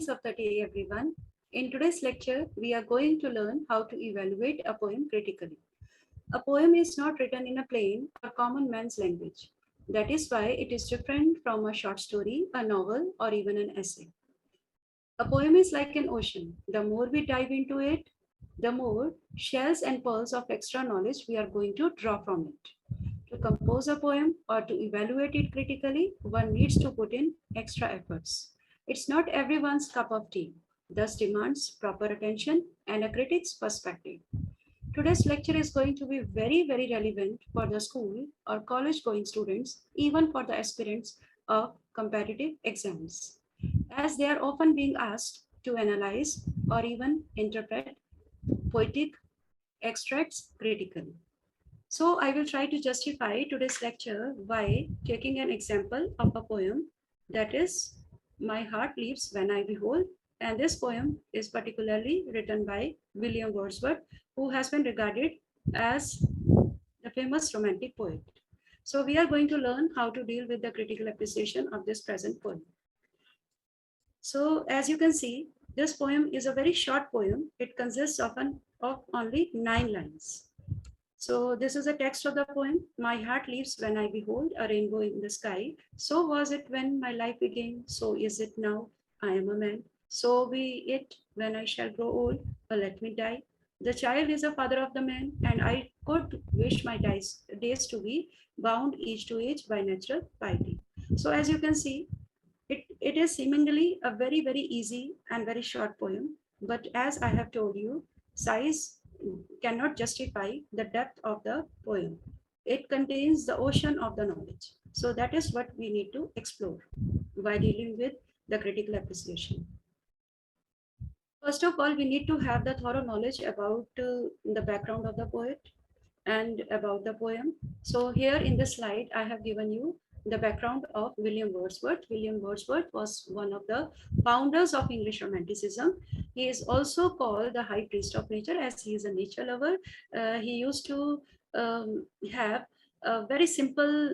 Greetings of the day, everyone. In today's lecture, we are going to learn how to evaluate a poem critically. A poem is not written in a plain or common man's language. That is why it is different from a short story, a novel, or even an essay. A poem is like an ocean. The more we dive into it, the more shells and pearls of extra knowledge we are going to draw from it. To compose a poem or to evaluate it critically, one needs to put in extra efforts. It's not everyone's cup of tea, thus demands proper attention and a critic's perspective. Today's lecture is going to be very relevant for the school or college going students, even for the aspirants of competitive exams, as they are often being asked to analyze or even interpret poetic extracts critically. So I will try to justify today's lecture by taking an example of a poem, that is My Heart Leaps When I Behold. And this poem is particularly written by William Wordsworth, who has been regarded as the famous romantic poet. So we are going to learn how to deal with the critical appreciation of this present poem. So as you can see, this poem is a very short poem. It consists of only 9 lines. So this is a text of the poem. My heart leaps when I behold a rainbow in the sky. So was it when my life began. So is it now. I am a man. So be it when I shall grow old, or let me die. The child is the father of the man, and I could wish my days to be bound each to each by natural piety. So as you can see, it is seemingly a very easy and very short poem. But as I have told you, size cannot justify the depth of the poem. It contains the ocean of the knowledge. So that is what we need to explore while dealing with the critical appreciation. First of all, we need to have the thorough knowledge about the background of the poet and about the poem. So here in this slide, I have given you the background of William Wordsworth. William Wordsworth was one of the founders of English Romanticism. He is also called the high priest of nature, as he is a nature lover. He used to have very simple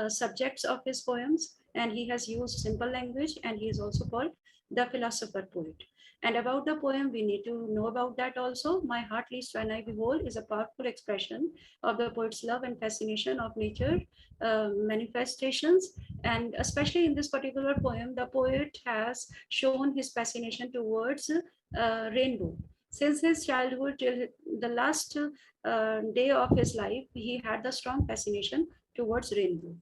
subjects of his poems, and he has used simple language, and he is also called the philosopher poet. And about the poem, we need to know about that also. My heart leaps when I behold is a powerful expression of the poet's love and fascination of nature manifestations. And especially in this particular poem, the poet has shown his fascination towards rainbow. Since his childhood till the last day of his life, he had the strong fascination towards rainbow.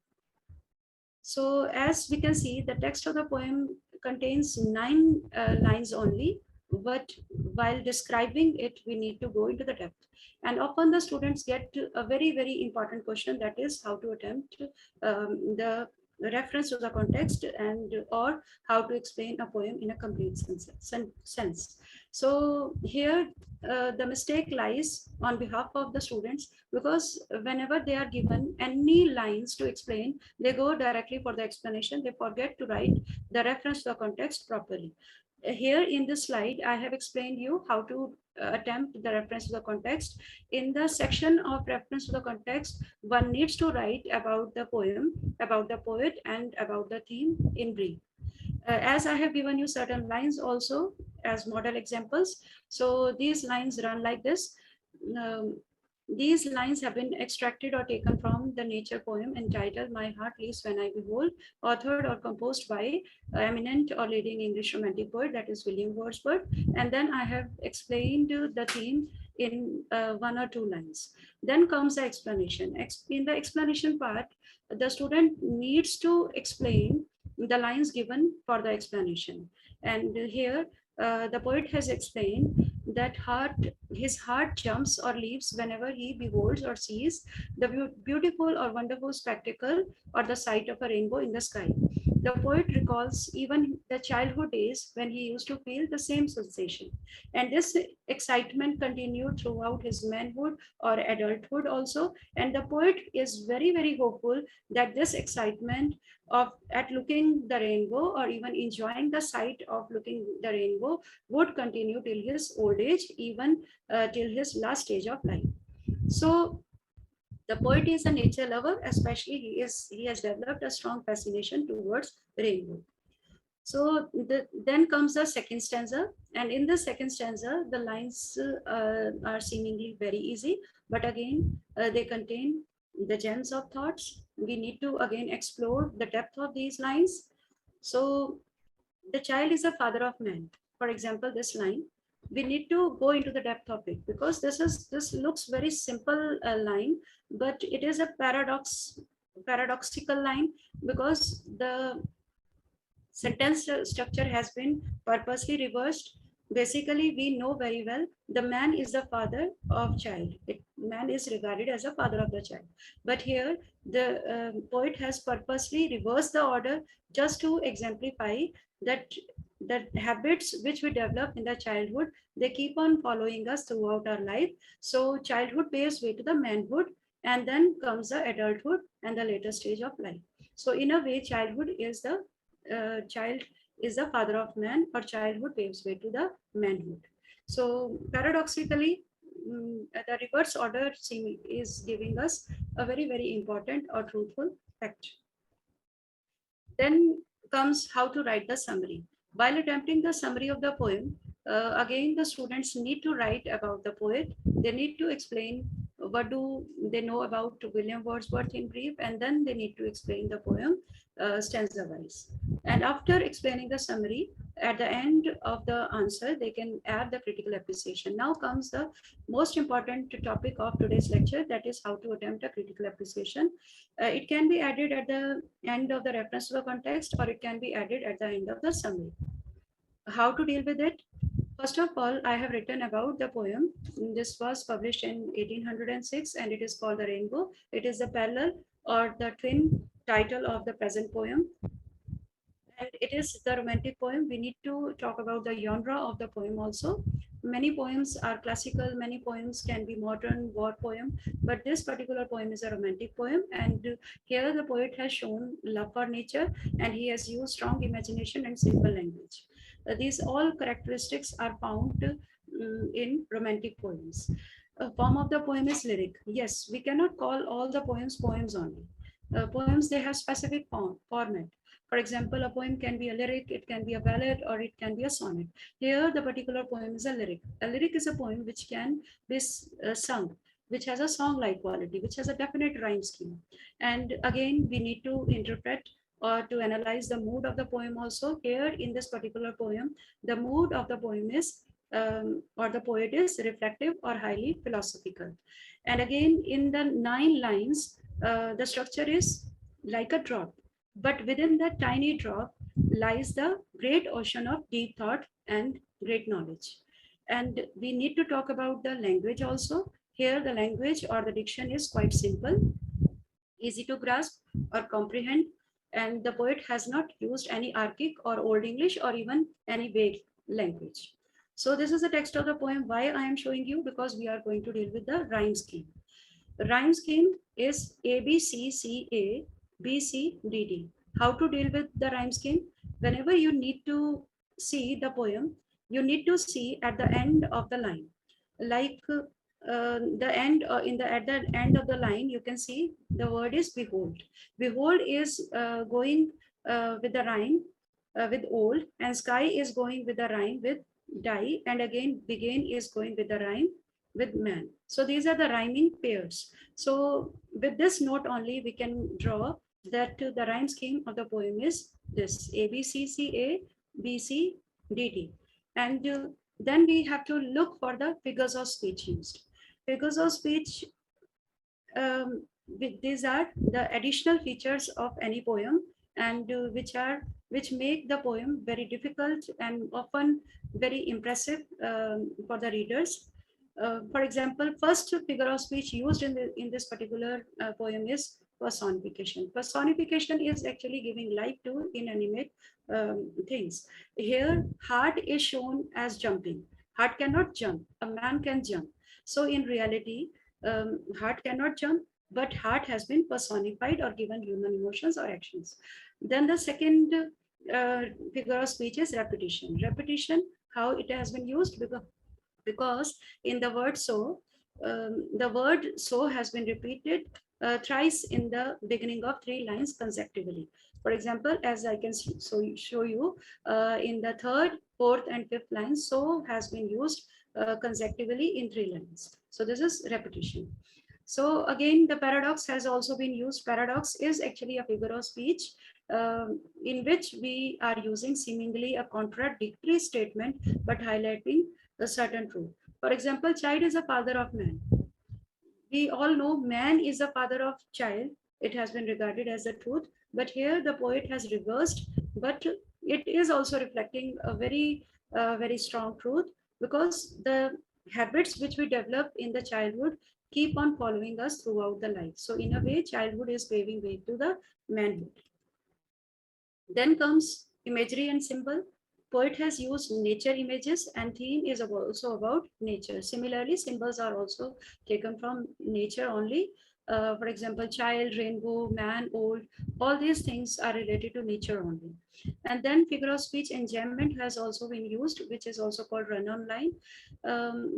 So as we can see, the text of the poem contains 9 lines only, but while describing it, we need to go into the depth. And often the students get a very important question, that is how to attempt the reference to the context and or how to explain a poem in a complete sense. So here the mistake lies on behalf of the students, because whenever they are given any lines to explain, they go directly for the explanation. They forget to write the reference to the context properly. Here in this slide, I have explained you how to attempt the reference to the context. In the section of reference to the context, one needs to write about the poem, about the poet, and about the theme in brief. As I have given you certain lines also as model examples. So these lines run like this. Um, these lines have been extracted or taken from the nature poem entitled My Heart Leaps When I Behold, authored or composed by eminent or leading English romantic poet, that is William Wordsworth. And then I have explained the theme in 1 or 2 lines. Then comes the explanation. In the explanation part, the student needs to explain the lines given for the explanation. And here the poet has explained that his heart jumps or leaps whenever he beholds or sees the beautiful or wonderful spectacle or the sight of a rainbow in the sky. The poet recalls even the childhood days when he used to feel the same sensation. And this excitement continued throughout his manhood or adulthood also. And the poet is very hopeful that this excitement of at looking the rainbow or even enjoying the sight of looking the rainbow would continue till his old age, even till his last stage of life. So the poet is a nature lover, especially he has developed a strong fascination towards rainbow. Then comes the second stanza, and in the second stanza, the lines are seemingly very easy, but again, they contain the gems of thoughts. We need to again explore the depth of these lines. So the child is the father of man. For example, this line, we need to go into the depth of it, because this looks very simple line, but it is a paradoxical line, because the sentence structure has been purposely reversed. Basically, we know very well the man is the father of child. Man is regarded as a father of the child. But here, the poet has purposely reversed the order just to exemplify that the habits which we develop in the childhood, they keep on following us throughout our life. So childhood paves way to the manhood, and then comes the adulthood and the later stage of life. So in a way, child is the father of man, or childhood paves way to the manhood. So paradoxically, the reverse order is giving us a very, very important or truthful fact. Then comes how to write the summary. While attempting the summary of the poem, again, the students need to write about the poet. They need to explain what do they know about William Wordsworth in brief, and then they need to explain the poem stanza wise. And after explaining the summary, at the end of the answer, they can add the critical appreciation. Now comes the most important topic of today's lecture, that is how to attempt a critical appreciation. It can be added at the end of the reference to the context, or it can be added at the end of the summary. How to deal with it? First of all, I have written about the poem. This was published in 1806, and it is called The Rainbow. It is the parallel or the twin title of the present poem. And it is the romantic poem. We need to talk about the genre of the poem also. Many poems are classical, many poems can be modern, war poem, but this particular poem is a romantic poem. And here the poet has shown love for nature, and he has used strong imagination and simple language. These all characteristics are found in romantic poems. A form of the poem is lyric. Yes, we cannot call all the poems poems only. Poems, they have specific format. For example, a poem can be a lyric, it can be a ballad, or it can be a sonnet. Here, the particular poem is a lyric. A lyric is a poem which can be sung, which has a song-like quality, which has a definite rhyme scheme. And again, we need to interpret or to analyze the mood of the poem also. Here, in this particular poem, the mood of the poem is, or the poet is reflective or highly philosophical. And again, in the 9 lines, the structure is like a drop, but within that tiny drop lies the great ocean of deep thought and great knowledge. And we need to talk about the language also. Here, the language or the diction is quite simple, easy to grasp or comprehend, and the poet has not used any archaic or old English or even any vague language. So this is the text of the poem. Why I am showing you? Because we are going to deal with the rhyme scheme. The rhyme scheme is A, B, C, C, A, B, C, D, D. How to deal with the rhyme scheme? Whenever you need to see the poem, you need to see at the end of the line. Like the end, at the end of the line, you can see the word is behold. Behold is going with the rhyme with old, and sky is going with the rhyme with die, and again begin is going with the rhyme with man. So these are the rhyming pairs. So with this note only, we can draw that the rhyme scheme of the poem is this: A, B, C, C, A, B, C, D, D. And then we have to look for the figures of speech used. Figures of speech, these are the additional features of any poem, and which make the poem very difficult and often very impressive for the readers. For example, first figure of speech used in this particular poem is personification. Personification is actually giving life to inanimate things. Here, heart is shown as jumping. Heart cannot jump. A man can jump. So in reality, heart cannot jump, but heart has been personified or given human emotions or actions. Then the second figure of speech is repetition. Repetition, how it has been used, because in the word so, the word so has been repeated thrice in the beginning of 3 lines consecutively. For example, as I can show you in the third, fourth, and fifth lines, so has been used consecutively in 3 lines. So this is repetition. So again, the paradox has also been used. Paradox is actually a figure of speech in which we are using seemingly a contradictory statement but highlighting a certain truth. For example, child is a father of man. We all know man is the father of child. It has been regarded as the truth, but here the poet has reversed, but it is also reflecting a very strong truth, because the habits which we develop in the childhood keep on following us throughout the life. So in a way, childhood is paving way to the manhood. Then comes imagery and symbol. Poet has used nature images, and theme is also about nature. Similarly, symbols are also taken from nature only. For example, child, rainbow, man, old, all these things are related to nature only. And then figure of speech enjambment has also been used, which is also called run-on line.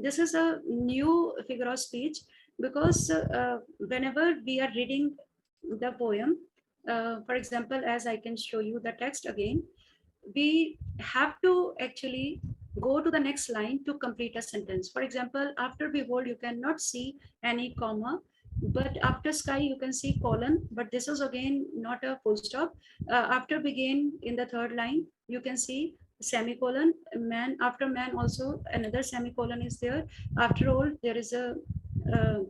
This is a new figure of speech because whenever we are reading the poem, for example, as I can show you the text again, we have to actually go to the next line to complete a sentence. For example, after behold, you cannot see any comma, but after sky, you can see colon, but this is again not a full stop. After begin in the third line, you can see semicolon. Man, after man also another semicolon is there. After all, there is a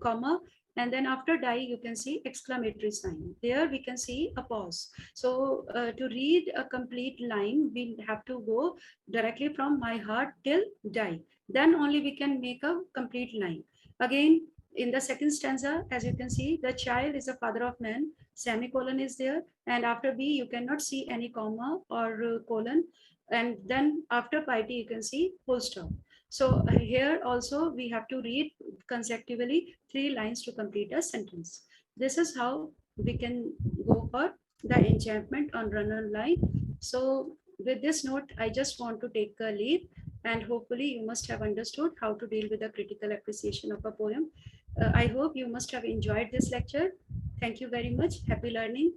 comma, and then after die you can see exclamatory sign. There we can see a pause. So to read a complete line, we have to go directly from my heart till die, then only we can make a complete line. Again, in the second stanza, as you can see, the child is the father of man, semicolon is there, and after b you cannot see any comma or colon, and then after piety you can see full stop. So here also we have to read consecutively 3 lines to complete a sentence. This is how we can go for the enchantment on run-on line. So with this note, I just want to take a leave, and hopefully you must have understood how to deal with the critical appreciation of a poem. I hope you must have enjoyed this lecture. Thank you very much. Happy learning.